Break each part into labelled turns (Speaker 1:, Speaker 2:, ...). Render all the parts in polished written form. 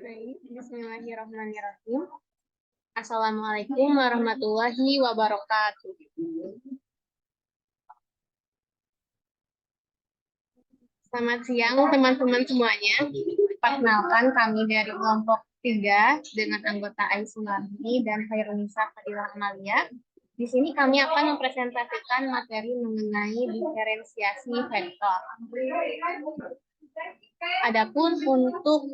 Speaker 1: Baik, bismillahirrahmanirrahim. Assalamualaikum warahmatullahi wabarakatuh. Selamat siang teman-teman semuanya. Perkenalkan kami dari kelompok 3 dengan anggota Aisyah dan Khairunisa Fadilah Amalia. Di sini kami akan mempresentasikan materi mengenai diferensiasi vektor. Adapun untuk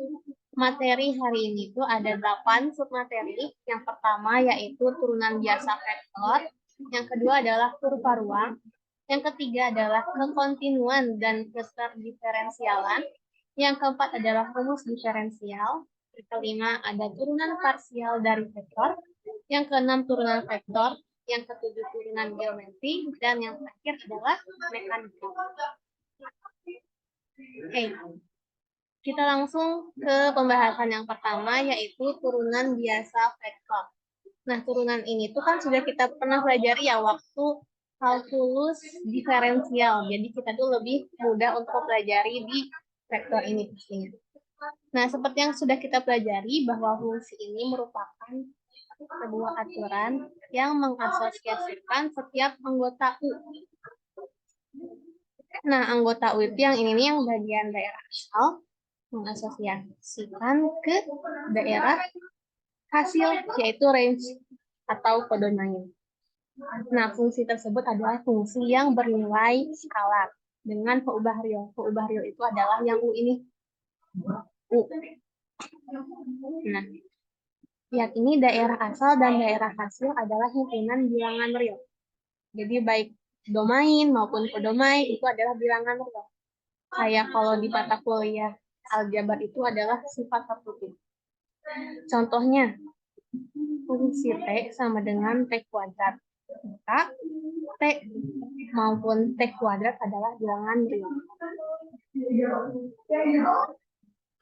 Speaker 1: materi hari ini itu ada 8 submateri. Yang pertama yaitu turunan biasa vektor, yang kedua adalah kurva ruang, yang ketiga adalah kekontinuan dan keterdiferensialan, yang keempat adalah rumus diferensial, yang kelima ada turunan parsial dari vektor, yang keenam turunan vektor, yang ketujuh turunan geometri, dan yang terakhir adalah mekanika. Oke, kita langsung ke pembahasan yang pertama, yaitu turunan biasa vektor. Nah, turunan ini tuh kan sudah kita pernah pelajari ya waktu kalkulus diferensial. Jadi kita tuh lebih mudah untuk pelajari di vektor ini pastinya. Nah, seperti yang sudah kita pelajari bahwa fungsi ini merupakan sebuah aturan yang mengasosiasikan setiap anggota U. Nah, anggota U itu yang ini nih, yang bagian daerah asal, mengasosiasikan ke daerah hasil, yaitu range atau polynomial. Nah, fungsi tersebut adalah fungsi yang bernilai skalar dengan peubah real. Peubah real itu adalah yang U ini. U. Nah, lihat ini daerah asal dan daerah hasil adalah himpunan bilangan real. Jadi baik domain maupun kodomain itu adalah bilangan real. Kayak kalau di mata kuliah aljabar itu adalah sifat tertutup. Contohnya, fungsi T sama dengan T kuadrat. Maka T maupun T kuadrat adalah bilangan real.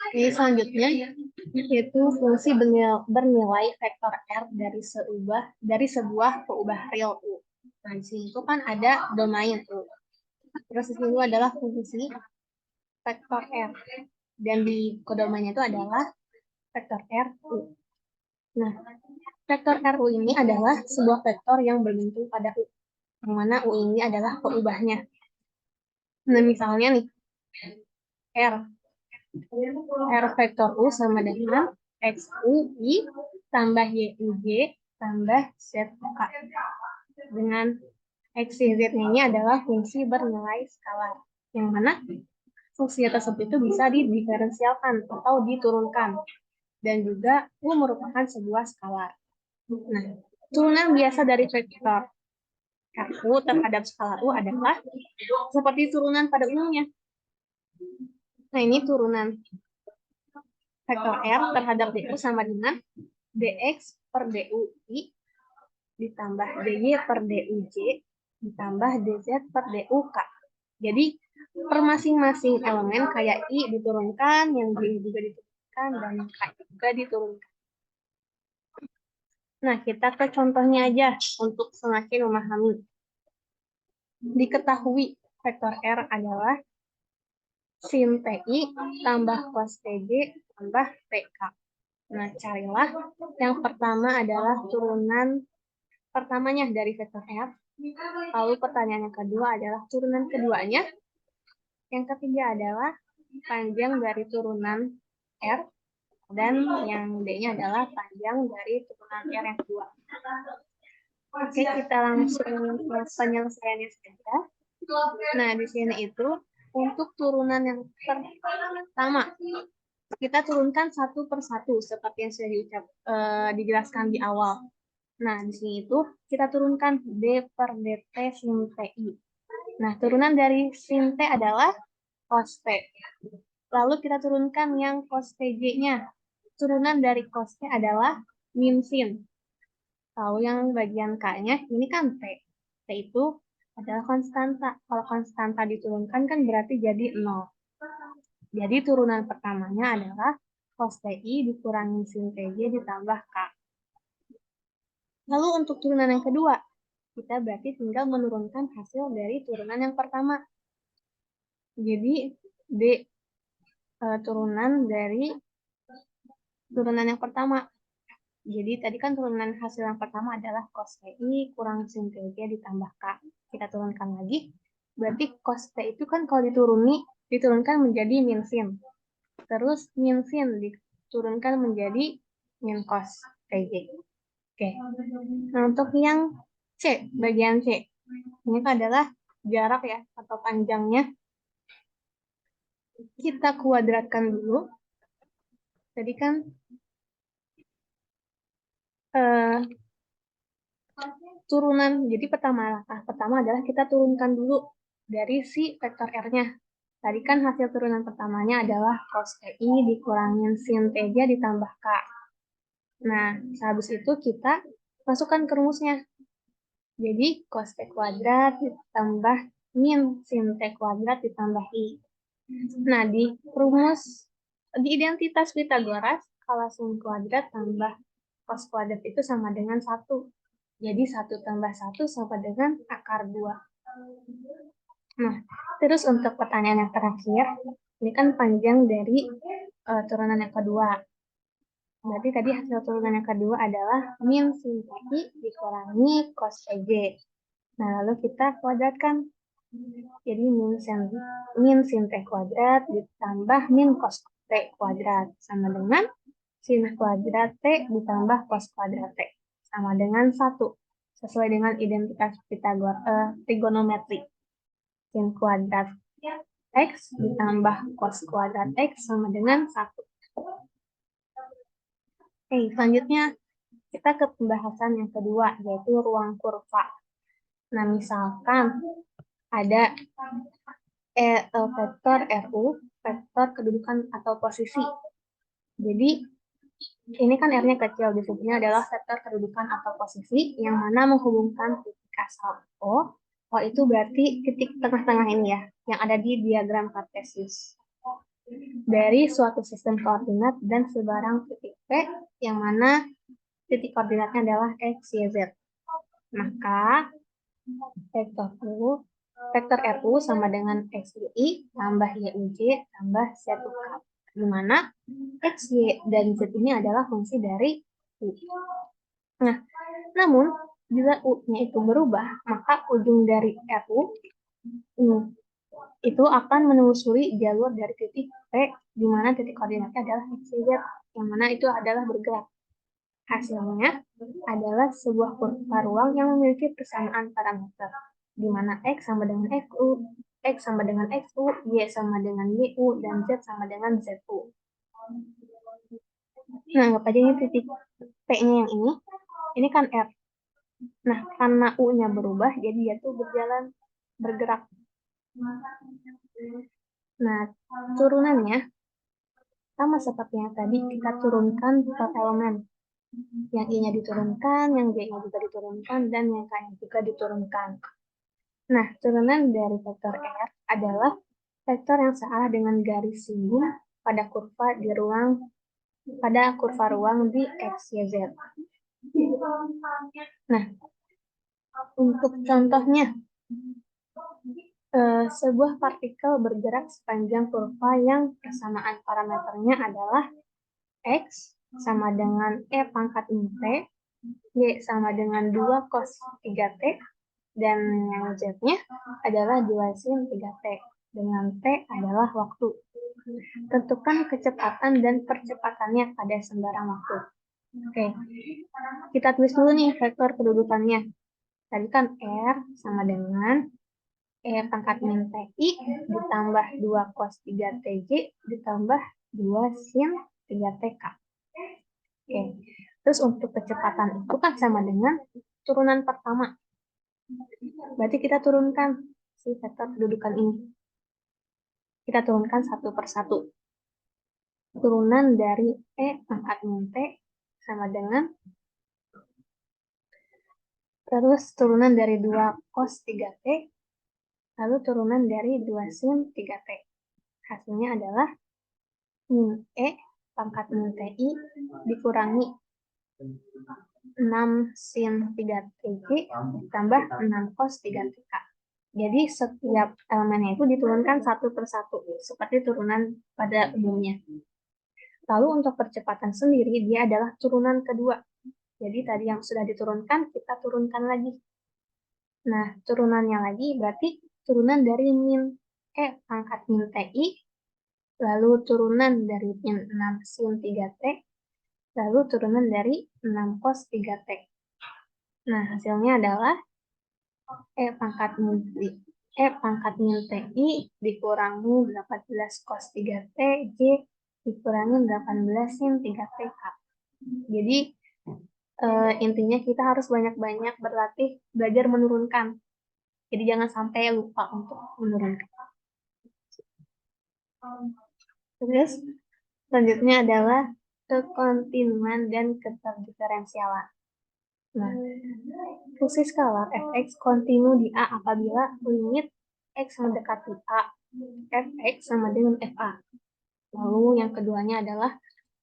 Speaker 1: Oke, selanjutnya yaitu fungsi bernilai vektor R dari sebuah peubah real U. Nah, di sini itu kan ada domain U. Terus di sini adalah fungsi vektor R. Dan di kodomainnya itu adalah vektor R U. Nah, vektor R U ini adalah sebuah vektor yang bergantung pada U. Yang mana U ini adalah peubahnya. Nah, misalnya nih, R vektor U sama dengan XUI tambah YUJ tambah ZK. Dengan X, Y, Z ini adalah fungsi bernilai skalar. Yang mana fungsi tersebut itu bisa didiferensialkan atau diturunkan. Dan juga U merupakan sebuah skalar. Nah, turunan biasa dari vektor U terhadap skalar U adalah seperti turunan pada umumnya. Nah, ini turunan vektor R terhadap DU sama dengan DX per DUI ditambah DY per DUJ ditambah DZ per DUK. Jadi, per masing-masing elemen kayak I diturunkan, yang D juga diturunkan, dan K juga diturunkan. Nah, kita ke contohnya aja untuk semakin memahami. Diketahui vektor R adalah sin TI tambah cos TJ tambah TK. Nah, carilah yang pertama adalah turunan pertamanya dari vektor R. Lalu pertanyaan yang kedua adalah turunan keduanya. Yang ketiga adalah panjang dari turunan R. Dan yang D-nya adalah panjang dari turunan R yang kedua. Oke, kita langsung ke penyelesaiannya saja. Nah, di sini itu untuk turunan yang pertama, kita turunkan satu per satu seperti yang sudah dijelaskan di awal. Nah, di sini itu kita turunkan D per DT sin TI. Nah, turunan dari sin T adalah cos T. Lalu kita turunkan yang cos TJ-nya. Turunan dari cos T adalah min sin. Lalu yang bagian K-nya ini kan T. T itu adalah konstanta. Kalau konstanta diturunkan kan berarti jadi 0. Jadi turunan pertamanya adalah cos TI dikurangi sin TJ ditambah K. Lalu untuk turunan yang kedua, kita berarti tinggal menurunkan hasil dari turunan yang pertama. Jadi D turunan dari turunan yang pertama. Jadi tadi kan turunan hasil yang pertama adalah cos TI kurang sin TJ ditambah K. Kita turunkan lagi. Berarti cos T itu kan kalau diturunkan menjadi min sin. Terus min sin diturunkan menjadi min cos TJ. Oke. Nah, untuk yang C, bagian C. Ini adalah jarak ya, atau panjangnya. Kita kuadratkan dulu. Tadi kan turunan. Jadi pertama adalah kita turunkan dulu dari si vektor R-nya. Tadi kan hasil turunan pertamanya adalah cos TI dikurangin sin TJ ditambah K. Nah, sehabis itu kita masukkan ke rumusnya. Jadi cos T kuadrat ditambah min sin T kuadrat ditambah I. Nah, di rumus, di identitas Pitagoras, kalau sin kuadrat tambah cos kuadrat itu sama dengan 1. Jadi 1 tambah 1 sama dengan akar 2. Nah, terus untuk pertanyaan yang terakhir, ini kan panjang dari turunan yang kedua. Berarti tadi hasil turunan yang kedua adalah min sin TI dikurangi cos TJ. Nah, lalu kita kuadratkan. Jadi min sin T kuadrat ditambah min cos T kuadrat sama dengan sin kuadrat T ditambah cos kuadrat T sama dengan 1. Sesuai dengan identitas trigonometri. Sin kuadrat X ditambah cos kuadrat X sama dengan 1. Oke, selanjutnya kita ke pembahasan yang kedua, yaitu ruang kurva. Nah, misalkan ada vektor RU, vektor kedudukan atau posisi. Jadi, ini kan R-nya kecil, disebutnya adalah vektor kedudukan atau posisi yang mana menghubungkan titik asal O. O itu berarti titik tengah-tengah ini ya, yang ada di diagram Cartesius. Dari suatu sistem koordinat dan sebarang titik P, yang mana titik koordinatnya adalah X, Y, Z. Maka, vektor RU sama dengan XY tambah YUJ tambah Z-UK. Di mana X, Y, dan Z ini adalah fungsi dari U. Nah, namun bila U-nya itu berubah, maka ujung dari RU itu akan menelusuri jalur dari titik P, di mana titik koordinatnya adalah X, Y, Z, yang mana itu adalah bergerak. Hasilnya adalah sebuah kurva ruang yang memiliki persamaan parameter, di mana X sama dengan XU, X sama dengan XU, Y sama dengan YU, dan Z sama dengan ZU. Nah, anggap aja ini titik P-nya yang ini kan R. Nah, karena U-nya berubah, jadi dia tuh bergerak. Nah, turunannya sama seperti yang tadi, kita turunkan per elemen. Yang I-nya diturunkan, yang J-nya juga diturunkan, dan yang K-nya juga diturunkan. Nah, turunan dari vektor R adalah vektor yang searah dengan garis singgung pada kurva ruang di X, Y, Z. Nah, untuk contohnya, sebuah partikel bergerak sepanjang kurva yang persamaan parameternya adalah X sama dengan E pangkat min T, Y sama dengan 2 cos 3T, dan yang Z-nya adalah 2 sin 3T, dengan T adalah waktu. Tentukan kecepatan dan percepatannya pada sembarang waktu. Oke, kita tulis dulu nih vektor kedudukannya. Tadi kan R sama dengan E pangkat min TI ditambah 2 cos 3 TJ ditambah 2 sin 3 TK. Oke, terus untuk kecepatan itu kan sama dengan turunan pertama. Berarti kita turunkan si vektor kedudukan ini. Kita turunkan satu per satu. Turunan dari E pangkat min T sama dengan terus turunan dari 2 cos 3T lalu turunan dari 2 sin 3T. Hasilnya adalah min E pangkat min TI dikurangi 6 sin 3TJ ditambah 6 cos 3TK. Jadi setiap elemennya itu diturunkan satu per satu, seperti turunan pada umumnya. Lalu untuk percepatan sendiri, dia adalah turunan kedua. Jadi tadi yang sudah diturunkan, kita turunkan lagi. Nah, turunannya lagi berarti turunan dari min E pangkat min TI, lalu turunan dari min 6 sin 3T, lalu turunan dari 6 cos 3T. Nah, hasilnya adalah E pangkat min TI dikurangi 18 cos 3T, J dikurangi 18 sin 3TH. Jadi, intinya kita harus banyak-banyak berlatih belajar menurunkan. Jadi jangan sampai lupa untuk menurunkan. Terus selanjutnya adalah kekontinuan dan keterdiferensialan. Nah, fungsi skalar fx kontinu di A apabila limit x mendekati A, fx sama dengan fa. Lalu yang keduanya adalah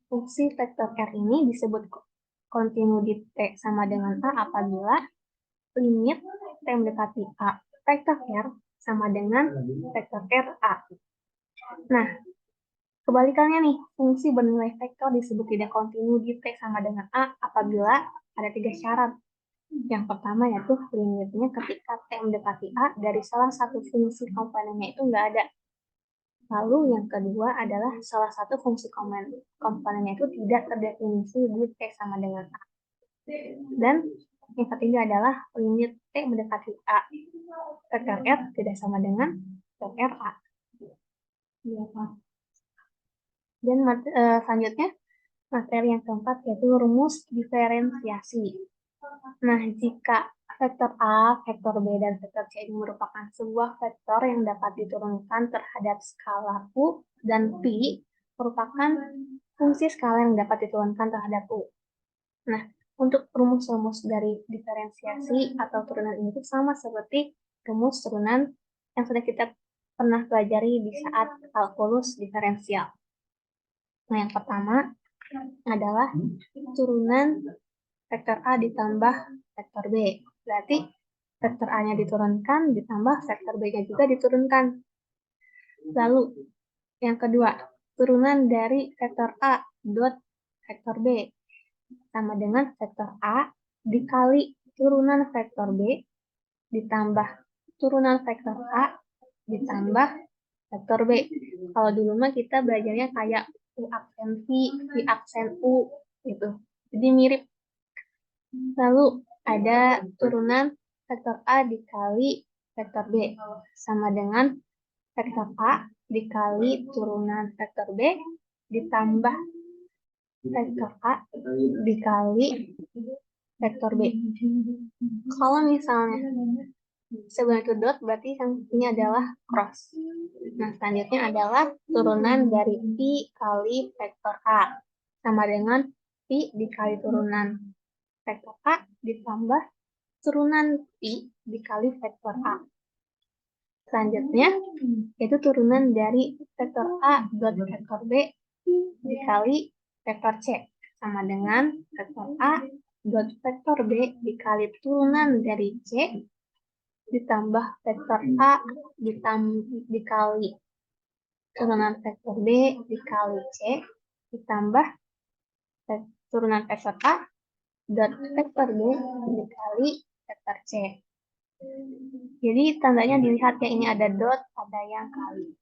Speaker 1: fungsi vektor r ini disebut kontinu di T sama dengan A apabila limit T mendekati A vektor R sama dengan vektor R A. Nah, kebalikannya nih, fungsi bernilai vektor disebut tidak kontinu di T sama dengan A apabila ada 3 syarat. Yang pertama yaitu limitnya ketika T mendekati A dari salah satu fungsi komponennya itu nggak ada. Lalu yang kedua adalah salah satu fungsi komponennya itu tidak terdefinisi di T sama dengan A. Dan yang ketiga adalah limit T mendekati A. Vektor R tidak sama dengan vektor A. Dan selanjutnya materi yang keempat yaitu rumus diferensiasi. Nah, jika vektor A, vektor B, dan vektor C ini merupakan sebuah vektor yang dapat diturunkan terhadap skala U dan P merupakan fungsi skala yang dapat diturunkan terhadap U. Nah, untuk rumus-rumus dari diferensiasi atau turunan ini sama seperti rumus turunan yang sudah kita pernah pelajari di saat kalkulus diferensial. Nah, yang pertama adalah turunan vektor A ditambah vektor B. Berarti vektor A-nya diturunkan ditambah vektor B-nya juga diturunkan. Lalu yang kedua, turunan dari vektor A dot vektor B sama dengan vektor A dikali turunan vektor B ditambah turunan vektor A ditambah vektor B. Kalau dulu mah kita belajarnya kayak U aksen V, V aksen U gitu. Jadi mirip. Lalu ada turunan vektor A dikali vektor B sama dengan vektor A dikali turunan vektor B ditambah vektor A dikali vektor B. Kalau misalnya sebelum itu dot berarti yang ini adalah cross. Nah, selanjutnya adalah turunan dari Pi kali vektor A sama dengan Pi dikali turunan vektor A ditambah turunan Pi dikali vektor A. Selanjutnya, yaitu turunan dari vektor A dot vektor B dikali vektor C sama dengan vektor A dot vektor B dikali turunan dari C ditambah vektor A dikali turunan vektor B dikali C ditambah turunan vektor A dot vektor B dikali vektor C. Jadi tandanya dilihat ya, ini ada dot, ada yang kali.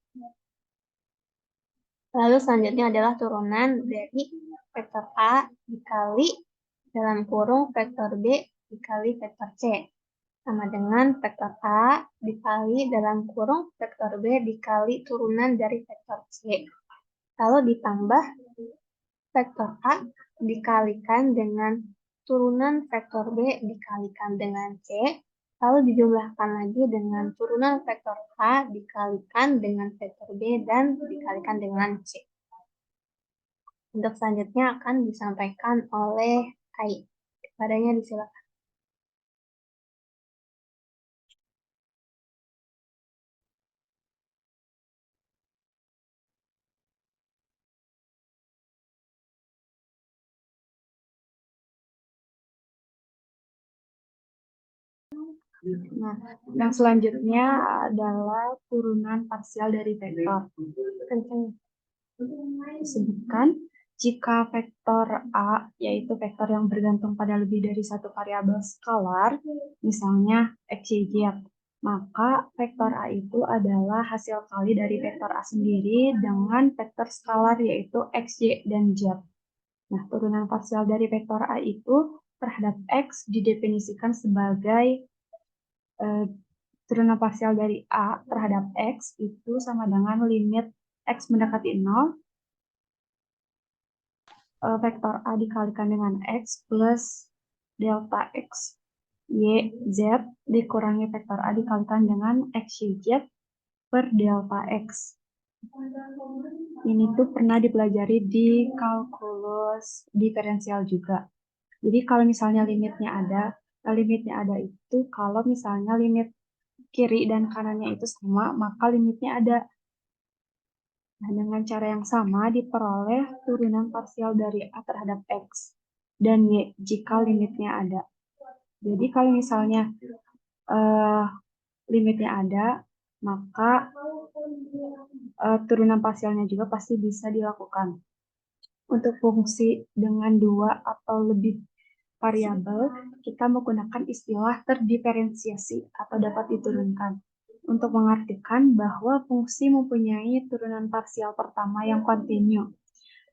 Speaker 1: Lalu selanjutnya adalah turunan dari vektor A dikali dalam kurung vektor B dikali vektor C. Sama dengan vektor A dikali dalam kurung vektor B dikali turunan dari vektor C. Lalu ditambah vektor A dikalikan dengan turunan vektor B dikalikan dengan C. Lalu dijumlahkan lagi dengan turunan vektor A dikalikan dengan vektor B dan dikalikan dengan C. Untuk selanjutnya akan disampaikan oleh Kai. Kepadanya disilakan.
Speaker 2: Nah, yang selanjutnya adalah turunan parsial dari vektor. Disebutkan jika vektor A, yaitu vektor yang bergantung pada lebih dari satu variabel skalar, misalnya X, Y, Z, maka vektor A itu adalah hasil kali dari vektor A sendiri dengan vektor skalar yaitu X, Y, dan Z. Nah, turunan parsial dari vektor A itu terhadap X didefinisikan sebagai turunan parsial dari A terhadap X itu sama dengan limit X mendekati 0, vektor A dikalikan dengan X plus delta X, Y, Z dikurangi vektor A dikalikan dengan X, Y, Z per delta X. Ini tuh pernah dipelajari di kalkulus diferensial juga. Jadi kalau misalnya limitnya ada itu kalau misalnya limit kiri dan kanannya itu sama, maka limitnya ada. Nah, dengan cara yang sama diperoleh turunan parsial dari A terhadap X dan Y jika limitnya ada. Jadi kalau misalnya eh, limitnya ada, maka turunan parsialnya juga pasti bisa dilakukan. Untuk fungsi dengan dua atau lebih variabel, kita menggunakan istilah terdiferensiasi atau dapat diturunkan untuk mengartikan bahwa fungsi mempunyai turunan parsial pertama yang kontinu.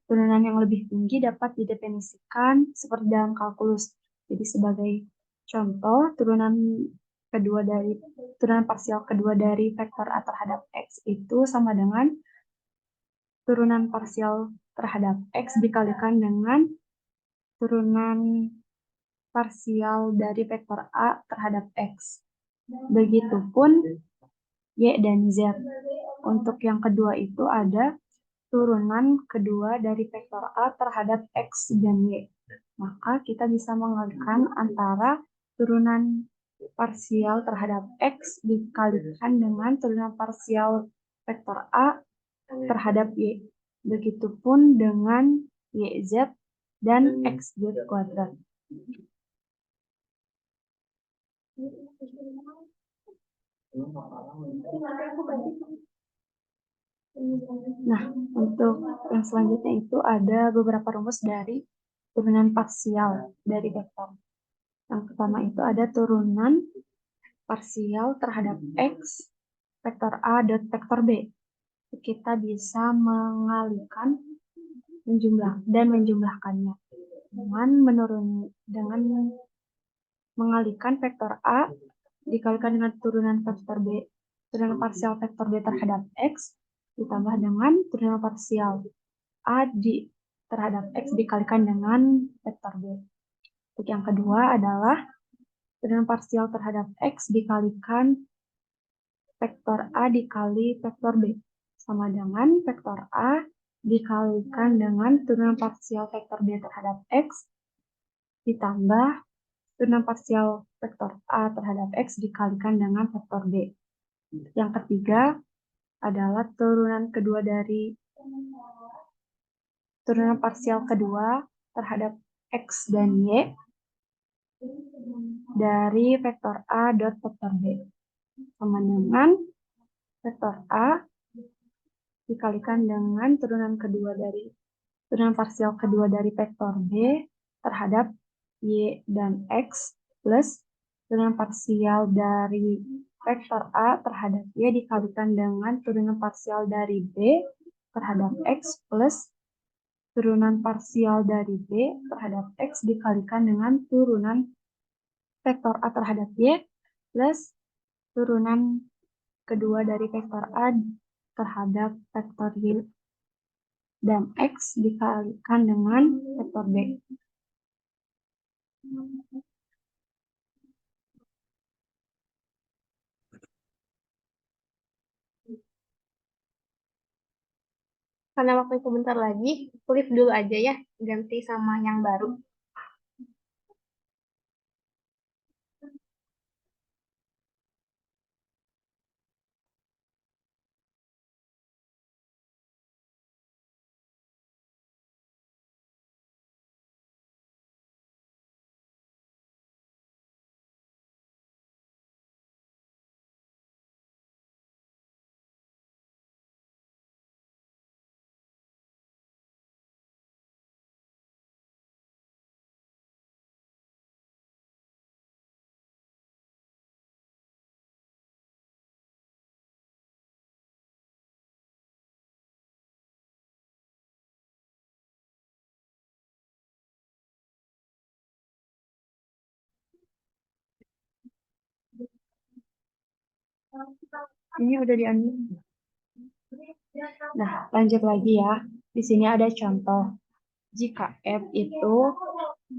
Speaker 2: Turunan yang lebih tinggi dapat didefinisikan seperti dalam kalkulus. Jadi sebagai contoh, turunan parsial kedua dari vektor A terhadap X itu sama dengan turunan parsial terhadap X dikalikan dengan turunan parsial dari vektor A terhadap X. Begitupun Y dan Z. Untuk yang kedua itu ada turunan kedua dari vektor A terhadap X dan Y. Maka kita bisa mengalihkan antara turunan parsial terhadap X dikalikan dengan turunan parsial vektor A terhadap Y. Begitupun dengan YZ dan XZ kuadrat. Nah, untuk yang selanjutnya itu ada beberapa rumus dari turunan parsial dari vektor. Yang pertama itu ada turunan parsial terhadap X vektor A dot vektor B. Kita bisa mengalihkan dan menjumlahkannya dengan mengalihkan vektor A dikalikan dengan turunan parsial vektor B terhadap X ditambah dengan turunan parsial A terhadap X dikalikan dengan vektor B. Untuk yang kedua adalah turunan parsial terhadap X dikalikan vektor A dikali vektor B sama dengan vektor A dikalikan dengan turunan parsial vektor B terhadap X ditambah turunan parsial vektor A terhadap X dikalikan dengan vektor B. Yang ketiga adalah turunan parsial kedua terhadap X dan Y dari vektor A dot vektor B sama dengan vektor A dikalikan dengan turunan parsial kedua dari vektor B terhadap Y dan X plus turunan parsial dari vektor A terhadap Y dikalikan dengan turunan parsial dari B terhadap X plus turunan parsial dari B terhadap X dikalikan dengan turunan vektor A terhadap Y plus turunan kedua dari vektor A terhadap vektor Y dan X dikalikan dengan vektor B.
Speaker 1: Karena waktu itu bentar lagi, flip dulu aja ya, ganti sama yang baru.
Speaker 2: Ini udah diambil. Nah, lanjut lagi ya. Di sini ada contoh. Jika F itu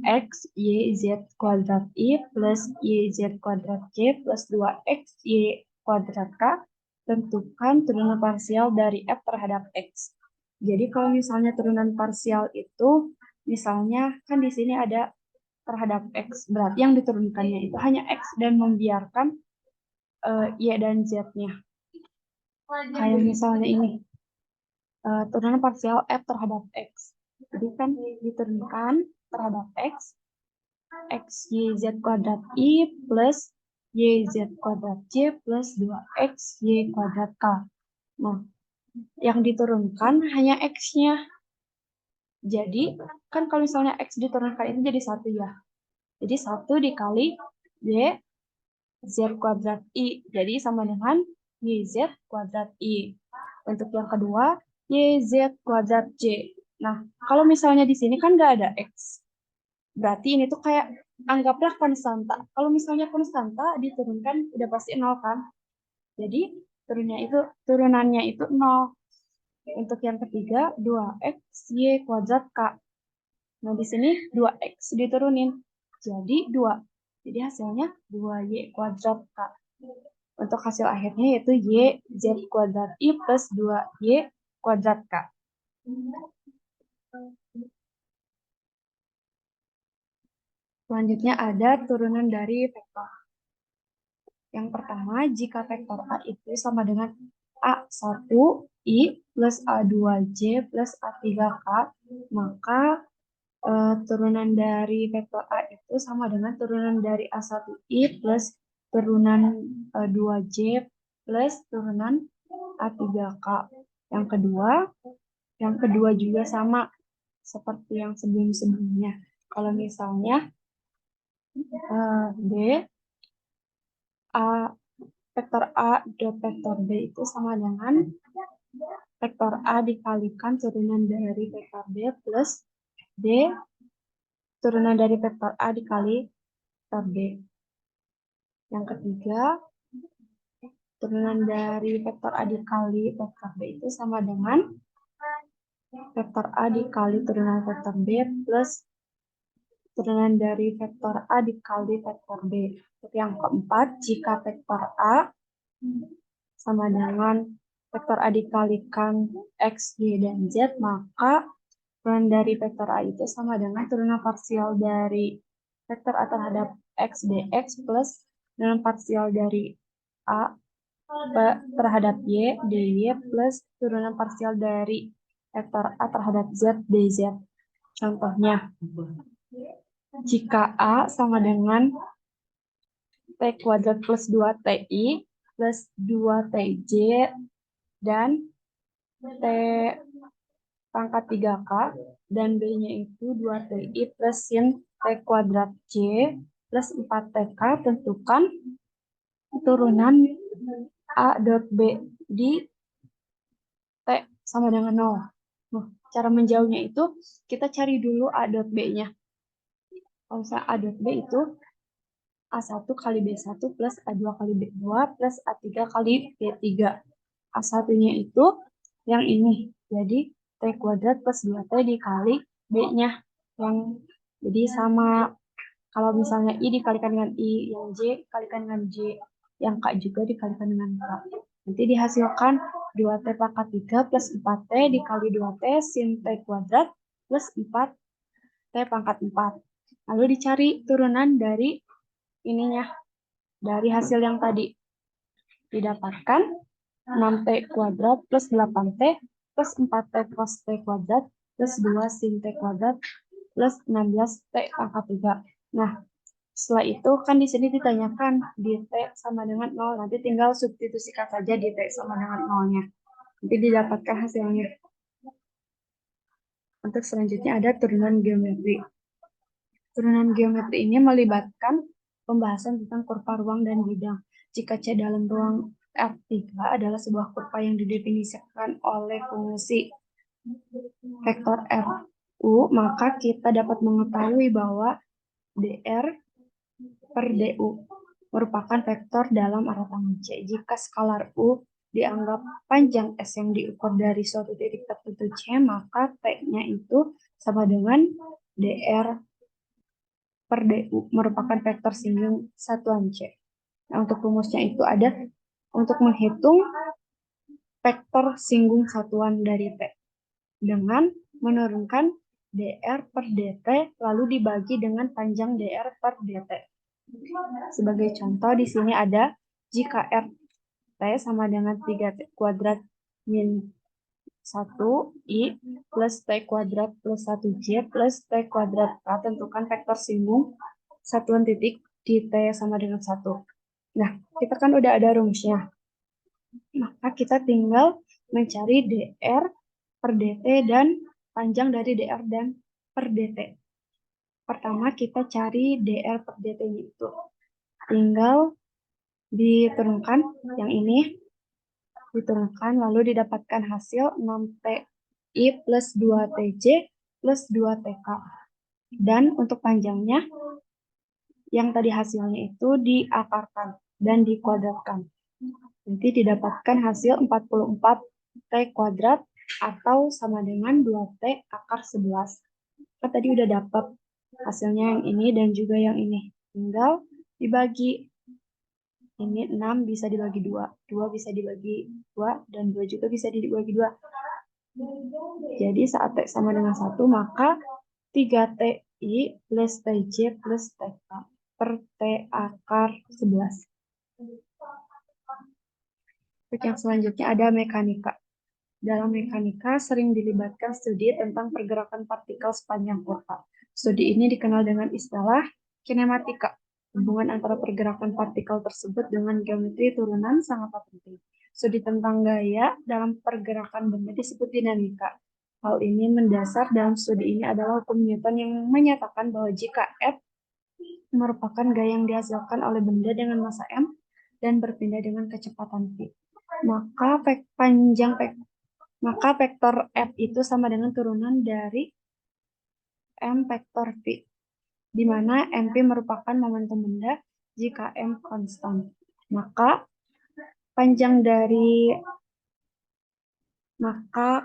Speaker 2: X, Y, Z kuadrat I plus Y, Z kuadrat J plus 2X, Y kuadrat K, tentukan turunan parsial dari F terhadap X. Jadi kalau misalnya turunan parsial itu, misalnya kan di sini ada terhadap X, berarti yang diturunkannya itu hanya X dan membiarkan Y dan Z-nya. Kayak misalnya ini, turunan parsial F terhadap X. Jadi kan diturunkan terhadap X, X, Y, Z kuadrat I plus Y, Z kuadrat J plus 2X, Y kuadrat K. Nah, yang diturunkan hanya X-nya. Jadi, kan kalau misalnya X diturunkan itu jadi 1 ya. Jadi 1 dikali Y, Z kuadrat I. Jadi sama dengan YZ kuadrat I. Untuk yang kedua, YZ kuadrat J. Nah, kalau misalnya di sini kan nggak ada X. Berarti ini tuh kayak anggaplah konstanta. Kalau misalnya konstanta diturunkan udah pasti 0 kan? Jadi turunannya itu 0. Untuk yang ketiga 2x y kuadrat k. Nah, di sini 2x diturunin. Jadi 2. Jadi hasilnya 2y kuadrat k. Untuk hasil akhirnya yaitu y z kuadrat i plus 2y kuadrat k. Selanjutnya ada turunan dari vektor. Yang pertama, jika vektor A itu sama dengan A1I plus A2J plus A3K, maka turunan dari vektor A itu sama dengan turunan dari A1I plus turunan 2J plus turunan A3K. Yang kedua juga sama seperti yang sebelum-sebelumnya. Kalau misalnya D, A, vektor A dot vektor B itu sama dengan vektor A dikalikan turunan dari vektor B plus D turunan dari vektor A dikali vektor B. Yang ketiga, turunan dari vektor A dikali vektor B itu sama dengan vektor A dikali turunan vektor B plus turunan dari vektor A dikali vektor B. Untuk yang keempat, jika vektor A sama dengan vektor A dikalikan X, Y, dan Z, maka turunan dari vektor A itu sama dengan turunan parsial dari vektor A terhadap X dx plus turunan parsial dari A terhadap Y dy plus turunan parsial dari vektor A terhadap Z dz. Contohnya, jika A sama dengan T kuadrat plus 2TI plus 2TJ dan T pangkat 3K dan B-nya itu 2TI plus sin T kuadrat J plus 4TK, tentukan turunan A dot B di T sama dengan 0. Nah, cara menjauhnya itu kita cari dulu A dot B-nya. Kalau misalnya A dot B itu A1 kali B1 plus A2 kali B2 plus A3 kali B3. A1-nya itu yang ini. Jadi T kuadrat plus 2T dikali B-nya. Jadi sama kalau misalnya I dikalikan dengan I, yang J dikalikan dengan J, yang K juga dikalikan dengan K. Nanti dihasilkan 2T pangkat 3 plus 4T dikali 2T sin T kuadrat plus 4T pangkat 4. Lalu dicari turunan dari ininya, dari hasil yang tadi. Didapatkan 6T kuadrat plus 8T plus 4T cos T kuadrat plus 2 sin T kuadrat plus 16T pangkat 3. Nah, setelah itu kan di sini ditanyakan di T sama dengan 0. Nanti tinggal substitusikan saja di T sama dengan 0-nya. Nanti didapatkan hasilnya. Untuk selanjutnya ada turunan geometri. Turunan geometri ini melibatkan pembahasan tentang kurva ruang dan bidang. Jika C dalam ruang R3 adalah sebuah kurva yang didefinisikan oleh fungsi vektor RU, maka kita dapat mengetahui bahwa dr per du merupakan vektor dalam arah tangen C. Jika skalar U dianggap panjang S yang diukur dari suatu titik tertentu C, maka T-nya itu sama dengan dr per du merupakan vektor singgung satuan C. Nah, untuk rumusnya itu ada untuk menghitung vektor singgung satuan dari T dengan menurunkan dr per dt lalu dibagi dengan panjang dr per dt. Sebagai contoh di sini ada jika rt sama dengan 3t kuadrat min 1i plus t kuadrat plus 1j plus t kuadrat k, tentukan vektor singgung satuan titik di t sama dengan 1. Nah, kita kan udah ada rumusnya. Maka kita tinggal mencari dr per dt dan panjang dari dr dan per dt. Pertama kita cari dr per dt-nya itu. Tinggal diturunkan yang ini, diturunkan lalu didapatkan hasil 6ti plus 2tj plus 2tk. Dan untuk panjangnya, yang tadi hasilnya itu diakarkan dan dikuadratkan. Nanti didapatkan hasil 44t kuadrat atau sama dengan 2t akar 11. Kan tadi udah dapat hasilnya yang ini dan juga yang ini. Tinggal dibagi. Ini 6 bisa dibagi 2. 2 bisa dibagi 2 dan 2 juga bisa dibagi 2. Jadi saat T sama dengan 1, maka 3TI plus TJ plus TK per T akar 11. Yang selanjutnya ada mekanika. Dalam mekanika sering dilibatkan studi tentang pergerakan partikel sepanjang kurva. Studi ini dikenal dengan istilah kinematika. Hubungan antara pergerakan partikel tersebut dengan geometri turunan sangatlah penting. Studi tentang gaya dalam pergerakan benda disebut dinamika. Hal ini mendasar dalam studi ini adalah hukum Newton yang menyatakan bahwa jika F merupakan gaya yang dihasilkan oleh benda dengan massa M dan berpindah dengan kecepatan V, maka vektor F itu sama dengan turunan dari M vektor V, di mana MP merupakan momentum benda jika M konstan. Maka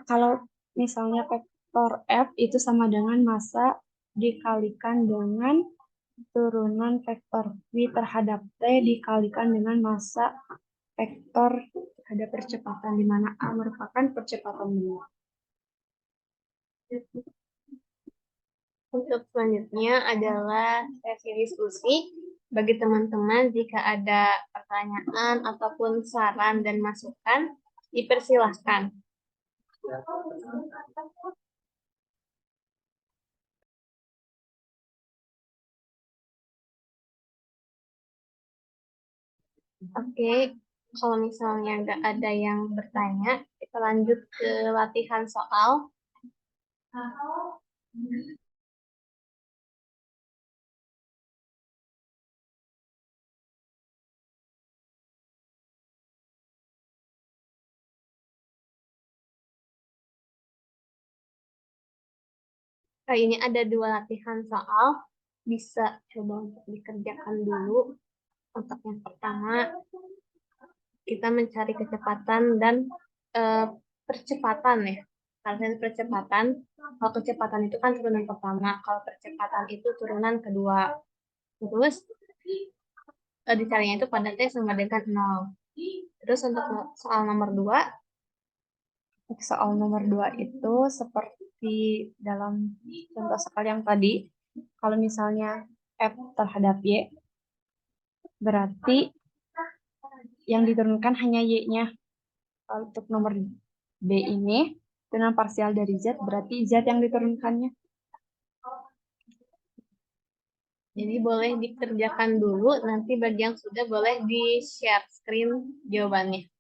Speaker 2: kalau misalnya vektor F itu sama dengan massa dikalikan dengan turunan vektor V terhadap T dikalikan dengan massa vektor terhadap percepatan, di mana A merupakan percepatan benda.
Speaker 1: Untuk selanjutnya adalah sesi diskusi. Bagi teman-teman, jika ada pertanyaan ataupun saran dan masukan, dipersilahkan. Oke, kalau misalnya nggak ada yang bertanya, kita lanjut ke latihan soal. Kali ini ada 2 latihan soal, bisa coba untuk dikerjakan dulu. Untuk yang pertama, kita mencari kecepatan dan percepatan ya. Kalian percepatan, kalau kecepatan itu kan turunan pertama, kalau percepatan itu turunan kedua. Terus dicarinya itu pada T sama dengan 0. Terus untuk soal nomor 2,
Speaker 2: itu seperti dalam contoh sekali yang tadi, kalau misalnya F terhadap Y, berarti yang diturunkan hanya Y-nya. Untuk nomor B ini, dengan parsial dari Z, berarti Z yang diturunkannya.
Speaker 1: jadi boleh dikerjakan dulu, nanti bagi yang sudah boleh di-share screen jawabannya.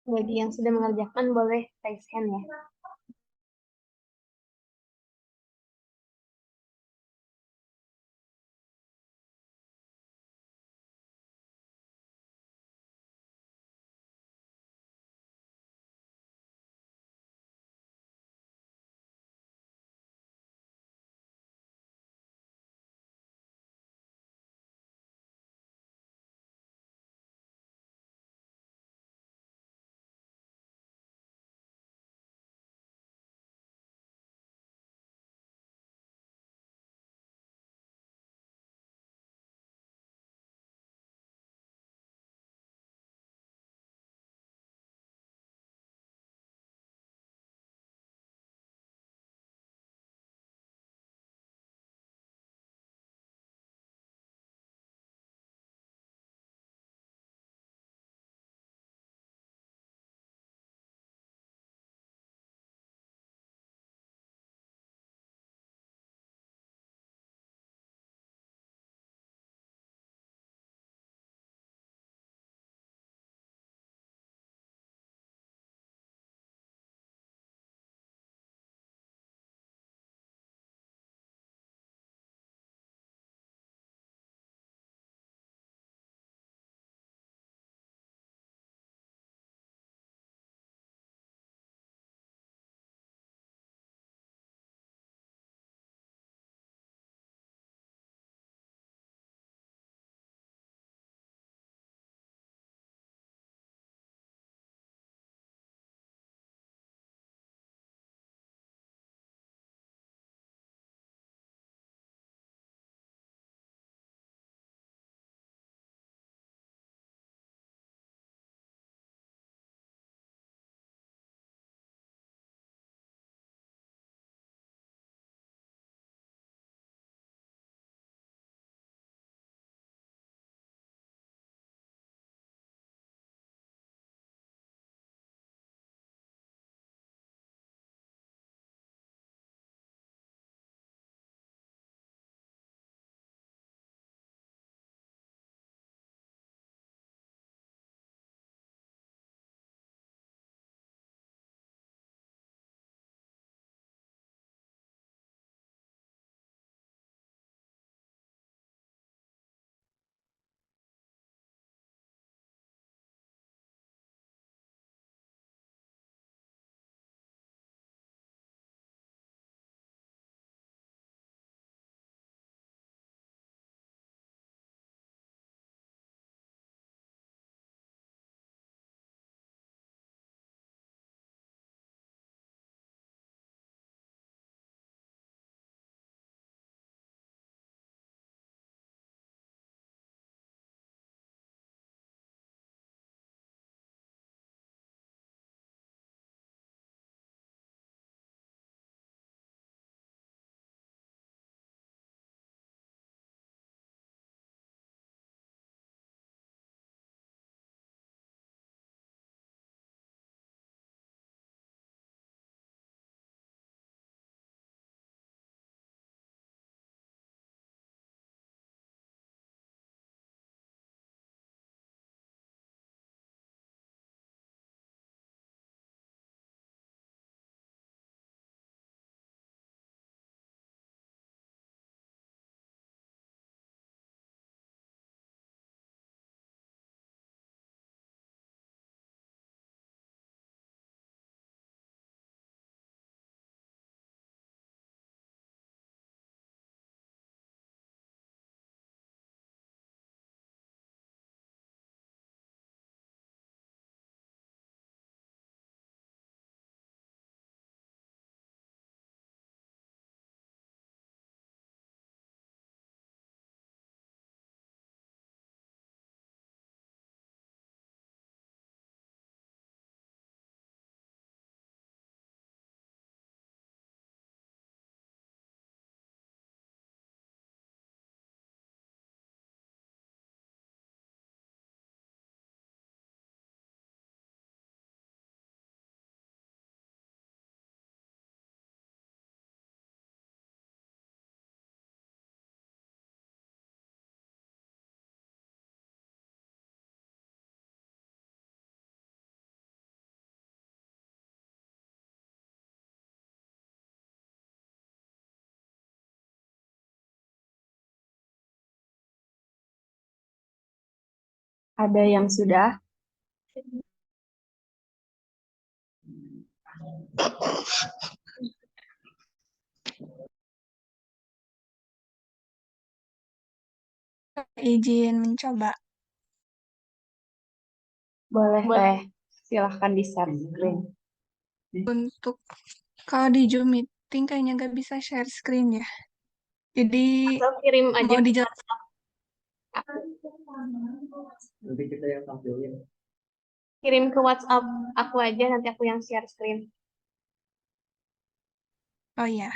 Speaker 1: Bagi yang sudah mengerjakan boleh raise hand ya.
Speaker 2: Ada yang sudah?
Speaker 3: Izin mencoba.
Speaker 2: Boleh,
Speaker 1: Boleh.
Speaker 2: Teh. Silahkan di-share screen.
Speaker 3: Untuk kalau di Zoom meeting kayaknya nggak bisa share screen ya. Jadi
Speaker 1: Atau kirim aja
Speaker 3: mau
Speaker 1: ke
Speaker 3: dijelaskan.
Speaker 1: WhatsApp.
Speaker 4: Nanti kita yang tampilin.
Speaker 1: Kirim ke WhatsApp aku aja, nanti aku yang share screen.
Speaker 3: Oh iya.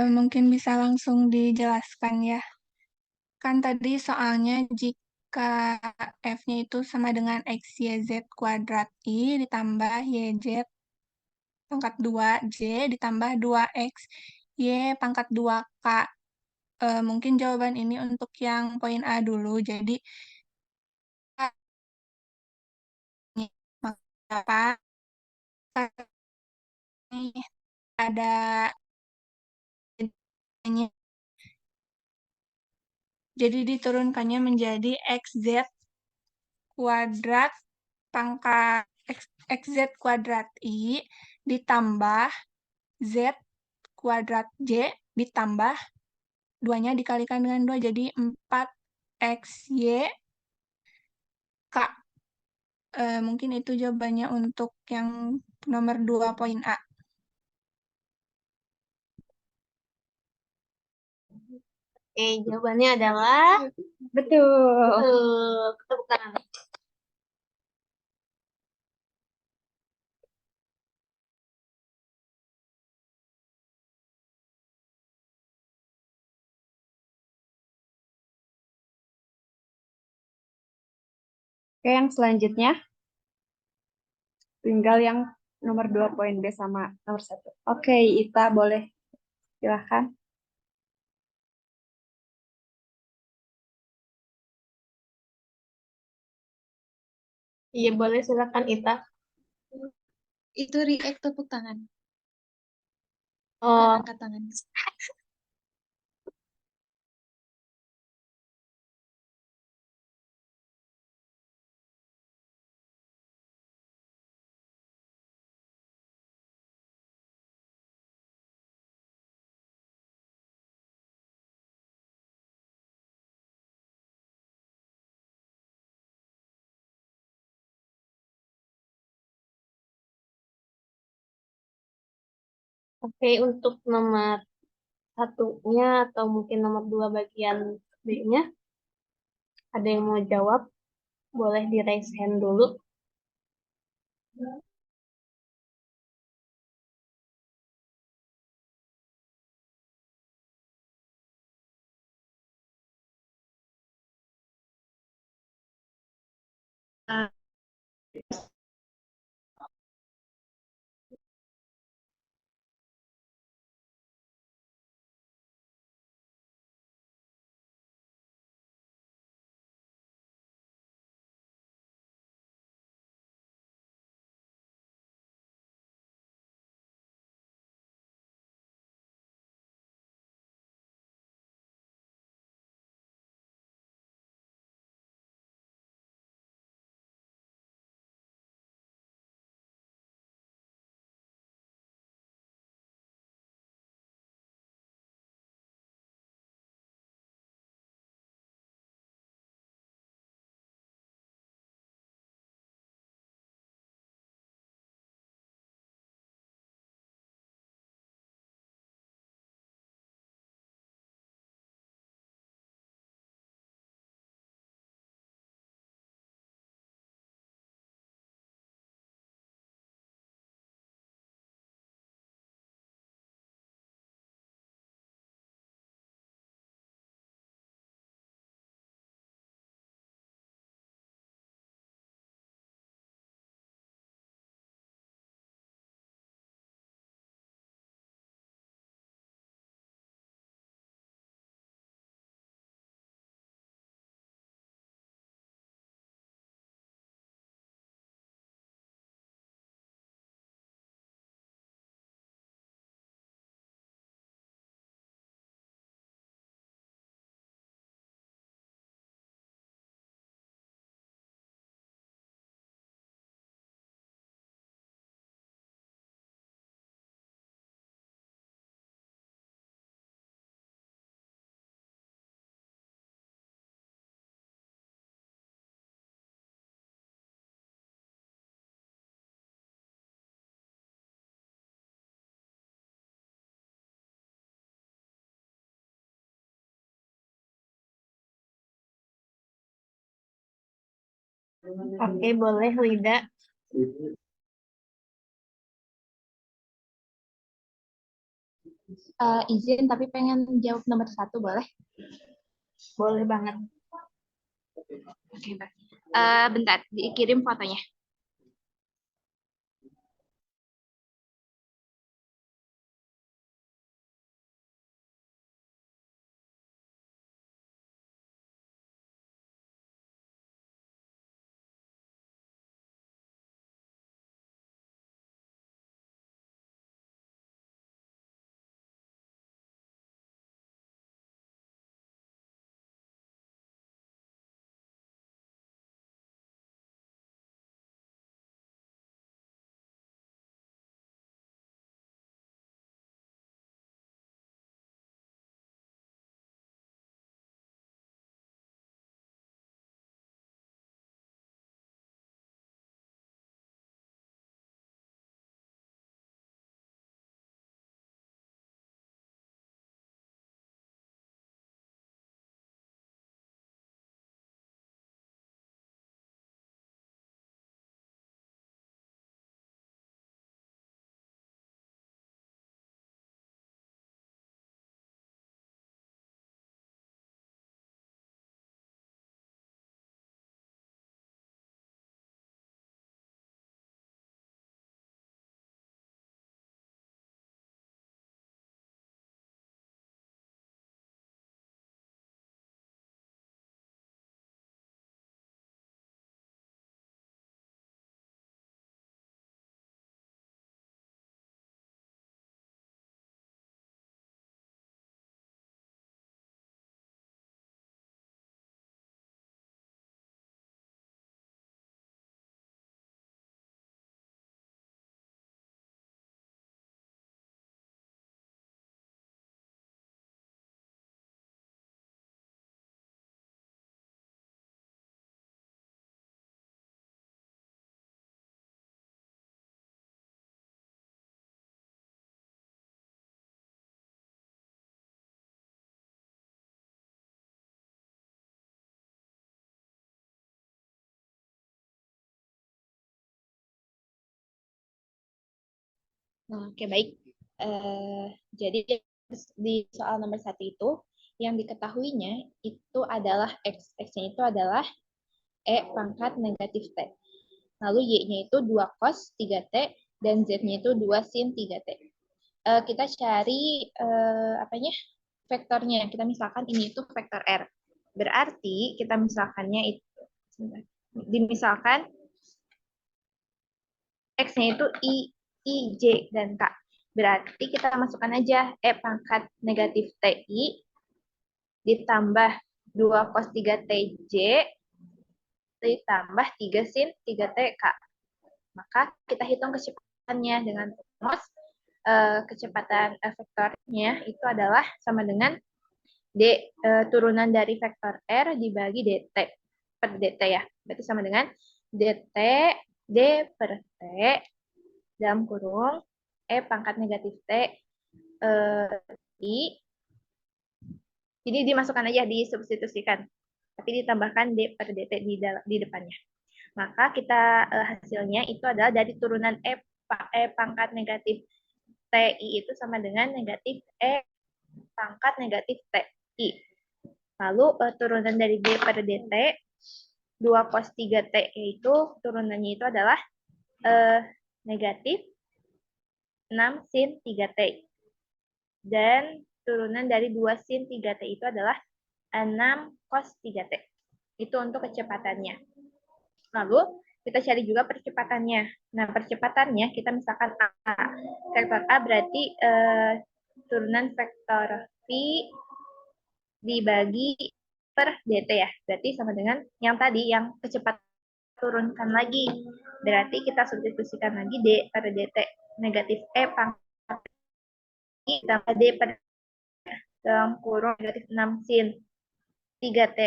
Speaker 3: Mungkin bisa langsung dijelaskan ya. Kan tadi soalnya jika F-nya itu sama dengan XYZ kuadrat I ditambah YZ pangkat 2J ditambah 2X Y pangkat 2K. Mungkin jawaban ini untuk yang poin A dulu. Jadi, apa? Nih, ada jadi diturunkannya menjadi XZ kuadrat pangkat XZ kuadrat I ditambah Z kuadrat J ditambah 2-nya dikalikan dengan 2 jadi 4XY K. Mungkin itu jawabannya untuk yang nomor 2 poin A.
Speaker 1: Oke, jawabannya adalah
Speaker 2: Betul.
Speaker 1: tepuk tangan.
Speaker 2: Oke, yang selanjutnya tinggal yang nomor 2 poin B sama nomor 1. Oke, Ita boleh. Silahkan.
Speaker 1: Iya, boleh silakan Ita.
Speaker 5: Itu react tepuk tangan, bukan
Speaker 1: Oh,
Speaker 5: angkat tangan.
Speaker 1: Oke, untuk nomor satunya atau mungkin nomor dua bagian B-nya, ada yang mau jawab? Boleh di raise hand dulu. Oke, boleh Lida.
Speaker 5: Izin tapi pengen jawab nomor satu boleh?
Speaker 1: Boleh banget.
Speaker 5: Oke, Mbak. Bentar, dikirim fotonya. Nah, oke baik. Jadi di soal nomor 1 itu, yang diketahuinya itu adalah X. X-nya itu adalah E pangkat negatif T. Lalu Y-nya itu 2 cos 3T, dan Z-nya itu 2 sin 3T. Kita cari apanya? Vektornya. Kita misalkan ini itu vektor R. Berarti kita misalkannya itu, dimisalkan X-nya itu I, J, dan K. Berarti kita masukkan aja E pangkat negatif TI ditambah 2 cos 3TJ ditambah 3 sin 3TK. Maka kita hitung kecepatannya dengan rumus kecepatan vektornya itu adalah sama dengan turunan dari vektor R dibagi dt per dt ya. Berarti sama dengan dt d per t dalam kurung E pangkat negatif T I. Jadi dimasukkan aja, disubstitusikan. Tapi ditambahkan D per dt di depannya. Maka kita hasilnya itu adalah dari turunan E pangkat negatif TI itu sama dengan negatif E pangkat negatif TI. Lalu turunan dari D per dt 2 cos 3T itu turunannya itu adalah negatif 6 sin 3T. Dan turunan dari 2 sin 3T itu adalah 6 cos 3T. Itu untuk kecepatannya. Lalu kita cari juga percepatannya. Nah, percepatannya kita misalkan A. Vektor A berarti turunan vektor V dibagi per dt ya. Berarti sama dengan yang tadi, yang kecepatan turunkan lagi. Berarti kita substitusikan lagi D per dt negatif E pangkat I tambah D per dalam kurung negatif 6 sin 3T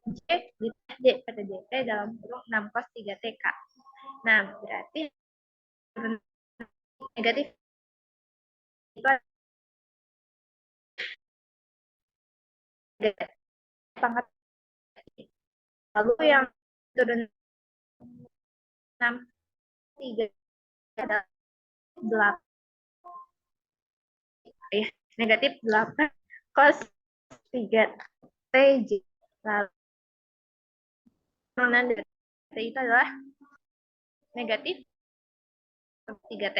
Speaker 5: J ditambah D per dt dalam kurung 6 cos 3TK. Nah, berarti negatif itu pangkat. Lalu yang turun 6 3 adalah 8 negatif 8 cos 3 TJ. Lalu turunan dari T itu adalah negatif 3T.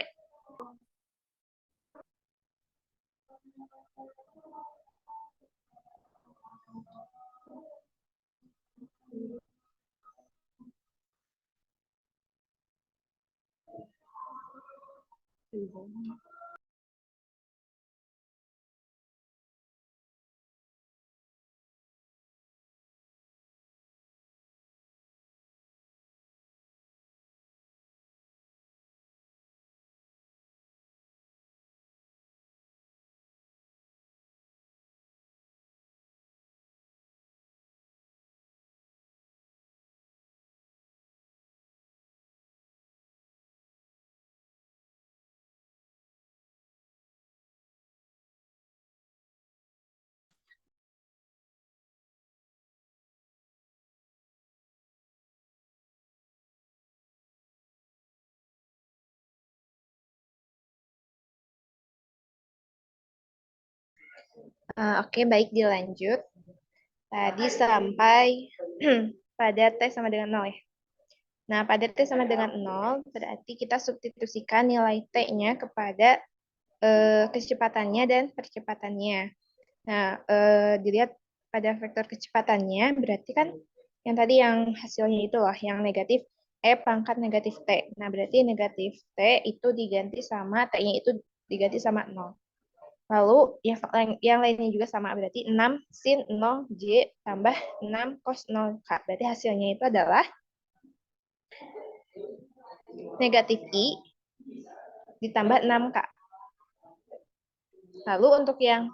Speaker 5: Oke, baik, dilanjut. Tadi sampai pada T sama dengan 0 ya. Nah, pada T sama dengan 0, berarti kita substitusikan nilai T-nya kepada kecepatannya dan percepatannya. Nah, dilihat pada vektor kecepatannya, berarti kan yang tadi yang hasilnya itu loh, yang negatif E pangkat negatif T. Nah, berarti negatif T itu diganti sama T-nya itu diganti sama 0. Lalu yang lainnya juga sama, berarti 6 sin 0 J tambah 6 cos 0 K. Berarti hasilnya itu adalah negatif I ditambah 6K. Lalu untuk yang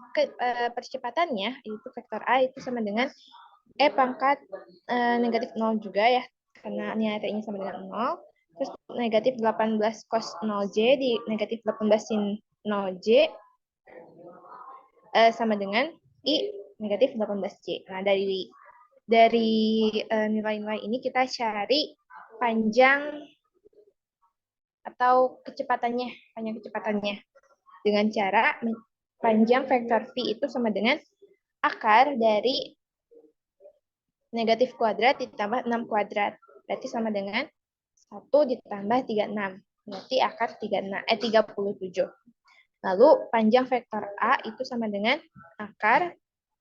Speaker 5: percepatannya, itu vektor A itu sama dengan E pangkat negatif 0 juga ya, karena nilai T-nya sama dengan 0. Terus negatif 18 cos 0J di negatif 18 sin 0J sama dengan I negatif 18J. Nah, dari nilai-nilai ini kita cari panjang atau panjang kecepatannya. Dengan cara panjang vektor V itu sama dengan akar dari negatif kuadrat ditambah 6 kuadrat. Berarti sama dengan 1 ditambah 36. Berarti akar 37. Lalu panjang vektor A itu sama dengan akar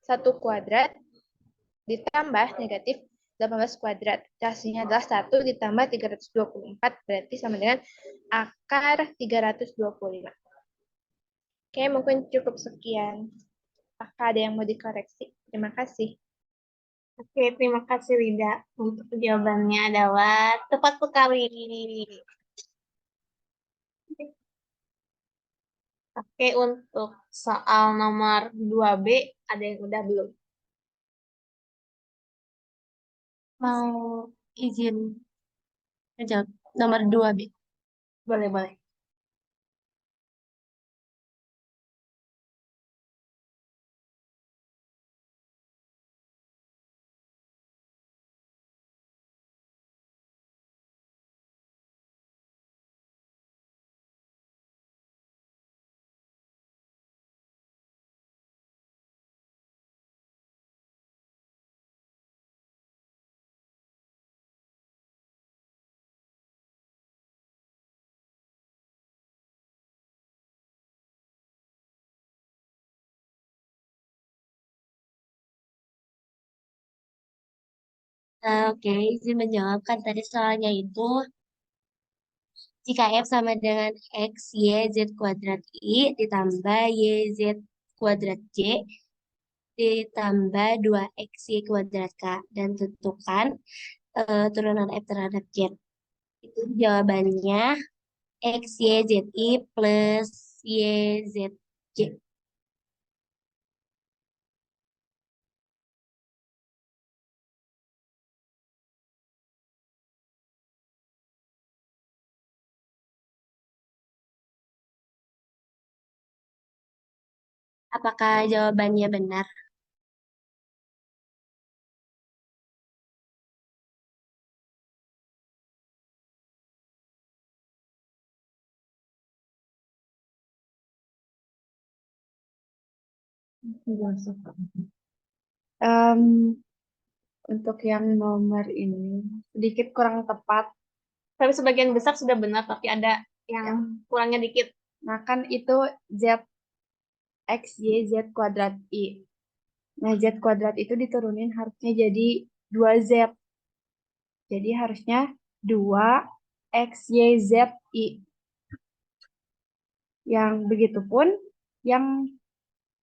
Speaker 5: 1 kuadrat ditambah negatif 18 kuadrat. Hasilnya adalah 1 ditambah 324, berarti sama dengan akar 325. Oke, mungkin cukup sekian. Apakah ada yang mau dikoreksi? Terima kasih.
Speaker 1: Oke, terima kasih Rida. Untuk jawabannya adalah tepat sekali. Oke, untuk soal nomor 2B, ada yang udah belum?
Speaker 6: Mau izin menjawab nomor 2B.
Speaker 1: Boleh, boleh.
Speaker 6: Oke, izin menjawab kan tadi soalnya itu jika F sama dengan X, Y, Z kuadrat I ditambah Y, Z kuadrat J ditambah 2X, Y kuadrat K dan tentukan turunan F terhadap Z. Itu jawabannya X, Y, Z I plus Y, Z J. Apakah jawabannya benar?
Speaker 2: Untuk yang nomor ini sedikit kurang tepat.
Speaker 1: Tapi sebagian besar sudah benar, tapi ada yang kurangnya dikit.
Speaker 2: Nah, kan itu Z X, Y, Z kuadrat I. Nah, Z kuadrat itu diturunin harusnya jadi 2Z. Jadi harusnya 2 X, Y, Z, I. Yang begitu pun yang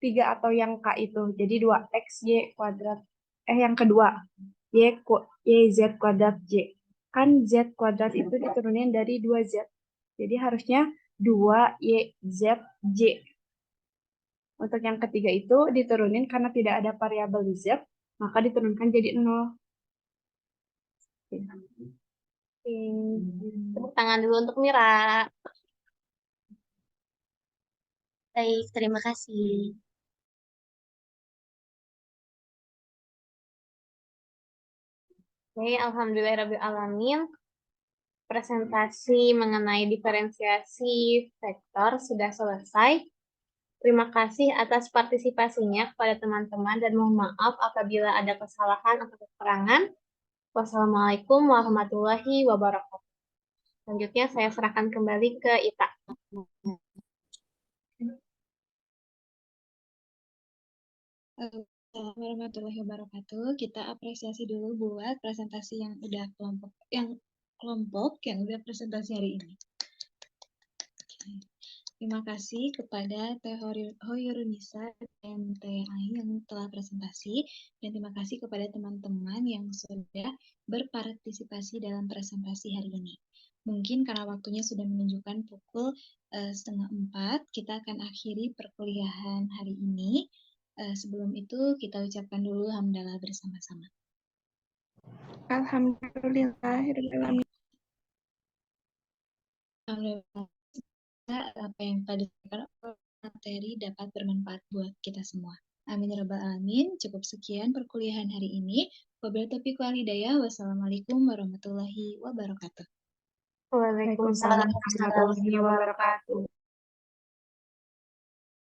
Speaker 2: 3 atau yang K itu. Jadi 2X, Y kuadrat. Yang kedua. Y, Z kuadrat J. Kan Z kuadrat itu diturunin dari 2Z. Jadi harusnya 2Y, Z, J. Untuk yang ketiga itu diturunin karena tidak ada variabel Z, maka diturunkan jadi 0.
Speaker 1: Oke. Tepuk tangan dulu untuk Mira.
Speaker 6: Baik, terima kasih.
Speaker 1: Oke, alhamdulillahirrahmanirrahim. Presentasi mengenai diferensiasi vektor sudah selesai. Terima kasih atas partisipasinya kepada teman-teman dan mohon maaf apabila ada kesalahan atau kekurangan. Wassalamualaikum warahmatullahi wabarakatuh. Selanjutnya saya serahkan kembali ke Ita.
Speaker 7: Assalamualaikum warahmatullahi wabarakatuh. Kita apresiasi dulu buat presentasi yang udah kelompok yang udah presentasi hari ini. Oke. Terima kasih kepada Teh Hoyrunisa dan Teh Aing yang telah presentasi, dan terima kasih kepada teman-teman yang sudah berpartisipasi dalam presentasi hari ini. Mungkin karena waktunya sudah menunjukkan pukul 3:30, kita akan akhiri perkuliahan hari ini. Sebelum itu kita ucapkan dulu hamdalah bersama-sama.
Speaker 3: Alhamdulillahirrahmanirrahim.
Speaker 7: Alhamdulillah, apa yang tadi dikatakan materi dapat bermanfaat buat kita semua. Amin ya rabbal alamin. Cukup sekian perkuliahan hari ini. Wabillahi taufiq wal hidayah. Wassalamualaikum warahmatullahi wabarakatuh.
Speaker 1: Waalaikumsalam warahmatullahi wabarakatuh.